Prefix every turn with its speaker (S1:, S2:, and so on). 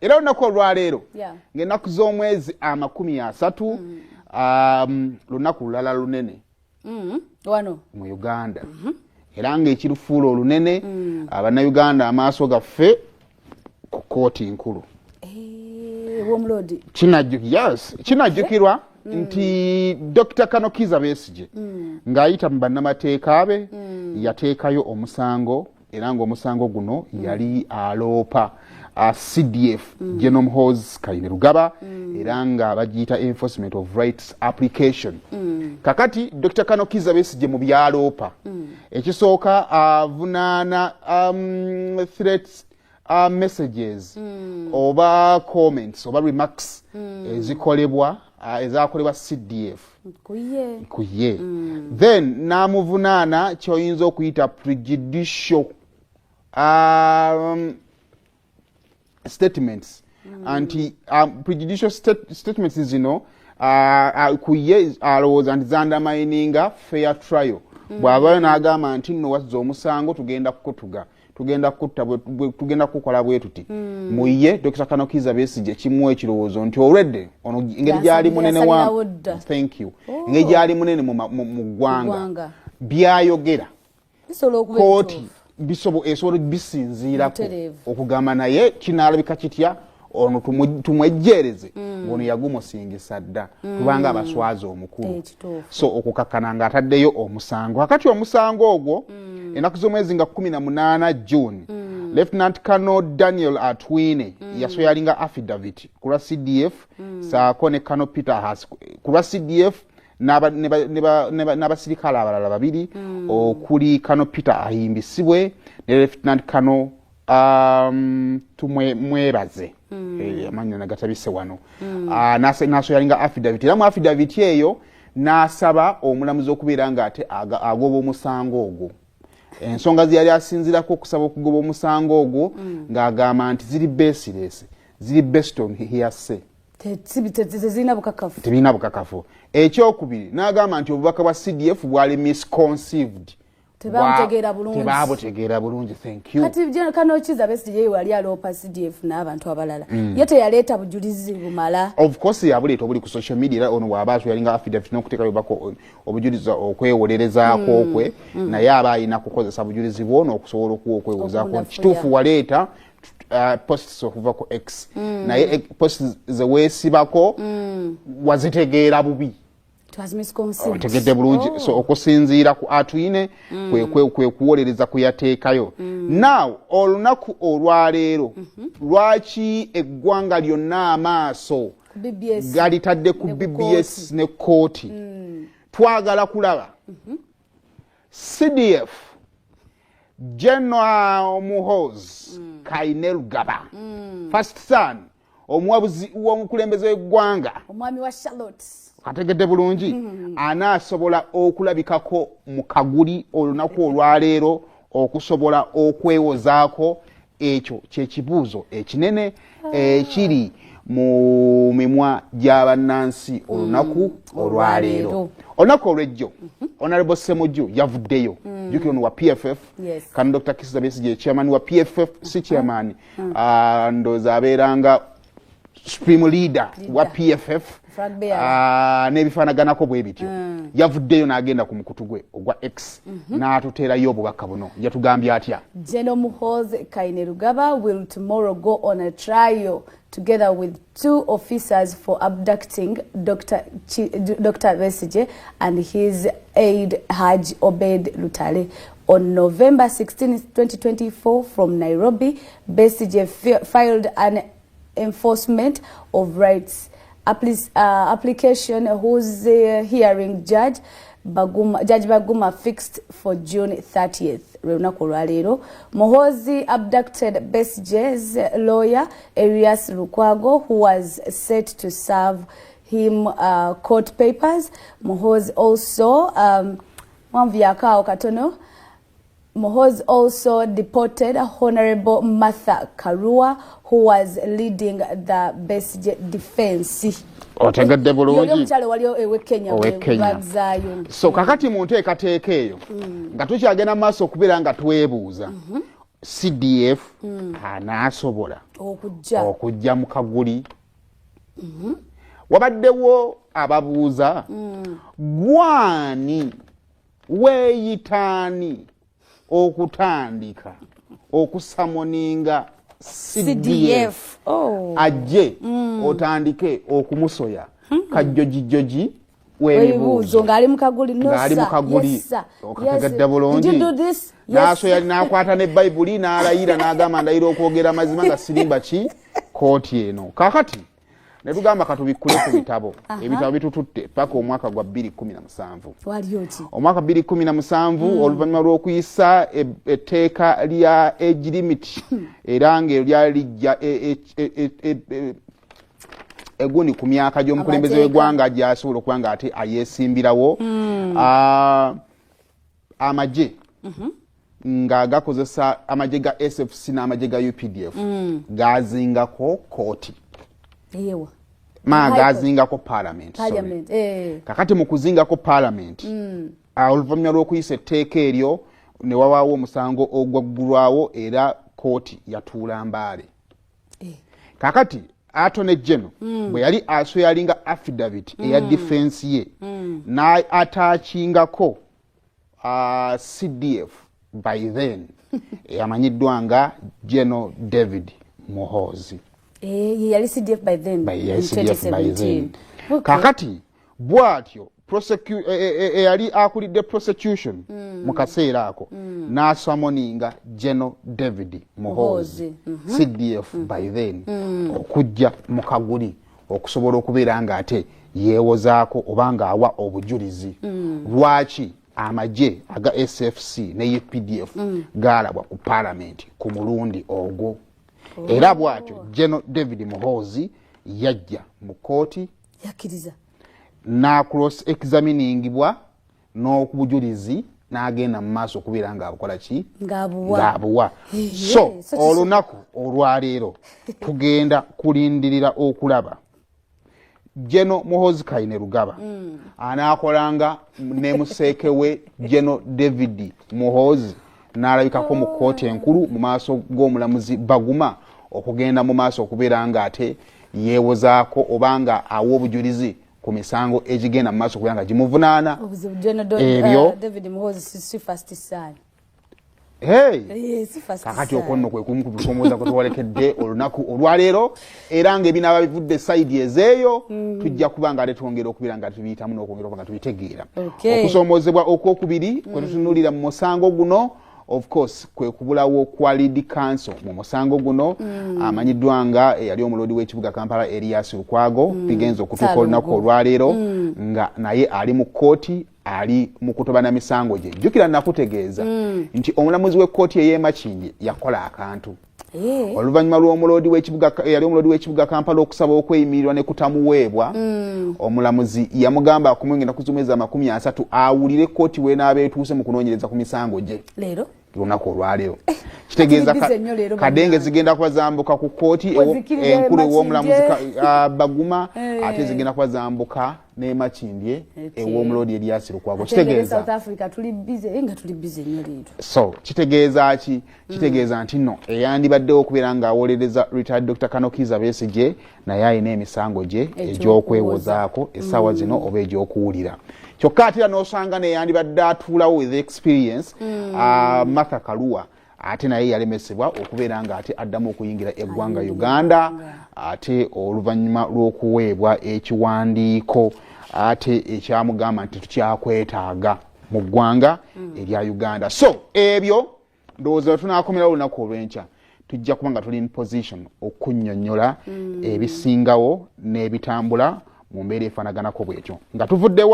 S1: Era olunaku olwaleero ng'ennaku z'omwezi amakumi asatu lunaku lulala lunene
S2: wano
S1: mu Uganda era ng'ekirufuula olunene Abannayuganda amaaso gaffe ku kkooti nkulu kinajjukirwa nti Dr. Kano Kizza Besigye ng'ayita mu bannamateeka be yateekayo omusango era ng'omusango guno yali aloopa CDF General Muhoozi Kainerugaba era nga bagiyita enforcement of rights application kakati Dr. Kano Kizza Besigye mu byaloopa ekisooka avunaana threats messages oba comments oba remarks ezikolebwa ezakolebwa CDF kuye then namuvunaana kyoyinza okuyita prejudicial statements anti prejudicial statements zino kuye alowooza nti zandamininga fair trial bw'abayo n'agamba nti nno wazza omusango tugenda kukutuga tugenda kukola bwe tuti muye Dr. Kano Kizza Besigye kimuwa ekirowoozo nti olwedde ono engeri gyali munene wa thank you engeri gyali munene mu ggwanga byayogera kooti esobola bisinziirako okugamba naye kinaalabika kitya ono tumwejjeereze ng'ono yagumusingisa dda kubanga abaswaza omukulu so okukakkana ng'ataddeyo omusango kakati omusango ogwo ennaku z'omwezi nga 18 June Lieutenant Colonel Daniel Atwine yasoyalinga affidavit ku lwa CDF saako ne Colonel Peter Haas ku lwa CDF n'abasirikale abalala babiri okuli Colonel Peter ahimbisibwe ne Lieutenant Colonel tumwebaze amannya nagatabise wano nasoyalinga affidavit era mu affidavit eyo n'asaba omulamuzi okubeera ng'ate agoba omusango ogwo ensonga ziyali asinzirako okusaba okugoba omusango ogwo ng'agamba nti ziri baseless ziri based on hearsay tebirina bukakafu ekyokubiri n'agamba nti obubaka bwa CDF bwali misconceived tebabutegeera bulungi thank you
S2: kati Kano Kizza Besigye wali aloopa CDF n'abantu abalala ye teyaleeta bujulizi bumala
S1: of course yabuleeta obuli ku social media era ono bw'abaatu yalinga affidavit n'okuteekayo bako obujulizi okwewolerezaako okwe naye aba alina kukozesa bujulizi bwono okusobola okwewozaako kituufu waleeta posts okuva ku X naye posts zeweesibako wazitegeera bubi otegedde bulungi so okusinziira ku Atwine kwe kuwolereza kuyateekayo now olunaku olwaleero lwaki eggwanga lyonna amaaso galitadde ku BBS ne kooti twagala kulaba CDF General Muhoozi Kainerugaba first son omuwabuzi w'omukulembeze w'eggwanga
S2: omwami wa Charlotte
S1: ategedde bulungi anaasobola okulabikako mu kaguli olunaku olwaleero okusobola okwewozaako ekyo kyekibuuzo ekinene ekiri mu mimwa gy'abannansi olunaku olwaleero olunaku olw'ejjo Honorable Ssemujju yavuddeyo jjukira ono wa PFF Kano Dr. Kizza Besigye chairman wa PFF si chairman ndooza abeeranga supreme leader wa PFF n'ebifaanaganako bwe bityo yavuddeyo n'agenda ku mukutu gwe ogwa X n'atuteerayo obubaka buno yatugambye atya
S2: General Muhoozi Kainerugaba will tomorrow go on a trial together with 2 officers for abducting Dr. Besigye and his aide Haj Obed Lutale. On November 16, 2024 from Nairobi, Besigye filed an enforcement of rights application whose hearing Judge Baguma fixed for June 30th. Muhoozi abducted Besigye's lawyer Erias Lukwago, who was set to serve him court papers. Muhoozi also deported Honorable Martha Karua, who was leading the Besigye defense.
S1: Otegedde bulungi
S2: Kenya.
S1: So kakati mu nteekateeka eyo nga tukyagenda maaso okubeera nga twebuuza CDF anaasobola okujja mu Kaguli. Wabaddewo ababuuza gwani weeyitaani okutandika okusamoninga CDF ajje otandike okumusoya kajjojijoji weebibuuzo
S2: ng'ali mu Kaguli
S1: okategadda bulungi naaso yali n'akwata ne Bayibuli n'alayira n'agamba ndayira okwogera amazima nga sirimba ki kooti eno. Kaakati ne tugamba katubikkule ku bitabo. Ebitabo bitututte paka omwaka gwa 2017. Omwaka 2017 oluvannyuma lw'okuyisa etteeka lya age limit era ng'eryali lijja eguni ku myaka gy'omukulembeze w'eggwanga gy'asobola okuba nga ate ayeesimbirawo. Amagye nga gakozesa amagye ga SFC n'amagye ga UPDF gazingako kooti. Gazingako parliament. Kakati mu kuzingako parliament oluvannyuma lw'okuyisa etteeka eryo ne wabaawo omusango ogwaggulwawo era kooti yatuula Mbale. Kakati Attorney General bwe yali asweyalinga affidavit eya defense ye n'atachingako CDF by then yamanyiddwa nga General David Muhoozi.
S2: Yali CDF by then in 2017.
S1: Kakati bwatyo yali akulidde prosecution mu kaseera ako n'asamoninga General David Muhoozi CDF by then okujja mu Kaguli okusobola okubeera nga ate yeewozaako oba ng'awa obujulizi lwaki amagye aga SFC ne UPDF gaalabwa ku parliament ku mulundi ogwo. Era bwatyo General David Muhoozi yajja mu kooti
S2: yakkiriza
S1: na cross examiningibwa n'okubujulizi n'agenda mu maaso okubeera ng'abukola ki ng'abuwa. So olunaku olwaleero tugenda kulindirira okulaba General Muhoozi Kainerugaba anaakolanga ne museeke we General David Muhoozi n'alabikako mu kooti enkulu mu maaso g'omulamuzi Baguma okugenda mu maaso okubeera nga ate yeewozaako oba nga awa obujulizi ku misango egigenda mu maaso okubeera nga gimuvunaana. Ebyo
S2: David Muhoozi si first son.
S1: Kakati okonno kwe kumu ku bikomooza kwe twalekedde olunaku olwaleero era ng'ebinaaba bivudde sayidi ezeeyo tujja kuba nga ate twongera okubeera nga tubiyitamu n'okwongera okuba nga tubitegeera. Okusomoozebwa okwokubiri kwe tutunuulira mu musango guno of course kwe kubulawo kwa lead council mu musango guno amanyiddwa nga yali omulodi w'ekibuga Kampala Elias Lukwago bigenza okutuuka olunaku olwaleero nga naye ali mu kooti ali mu kutobana misango gye. Jjukira nakutegeeza nti omulamuzi w'ekkooti ey'Emakindye yakola akantu oluvannyuma lw'omulodi w'ekibuga Kampala okusaba okweyimirirwa ne kutamuweebwa omulamuzi yamugamba akumwengenda kuzumeza 30 awulire ekkooti w'enaaba etuuse mu kunoonyereza ku misango gye leero lunaku olwaleero. Kitegeeza kadenge zigenda kuba zambuka ku kooti enkulu ew'omulamuzi Baguma ate zigenda kuba zambuka n'Emakindye ew'omulodi Elias Lukwago. Kitegeeza
S2: South Africa tuli busy nnyo leero.
S1: So kitegeeza ki? Kitegeeza nti nno eyandibaddewo okubeera ng'awolereza retired Dr. Kanokiza Besigye naye alina emisango gye egy'okwewozaako essaawa zino oba egy'okuwulira. Kyokka ate era n'osanga neyandibadde atuulawo with experience Martha Karua ate naye yalemesebwa okubeera nga ate addamu okuyingira eggwanga Uganda ate oluvannyuma lw'okuweebwa ekiwandiiko ate ekyamugamba nti tukyakwetaaga mu ggwanga erya Uganda. So ebyo ndowooza tunaakomerawo olunaku olw'enkya tujja kuba nga tuli in position okunnyonnyola ebisingawo n'ebitambula mu mbeera efaanaganako bw'etyo nga tuvuddewo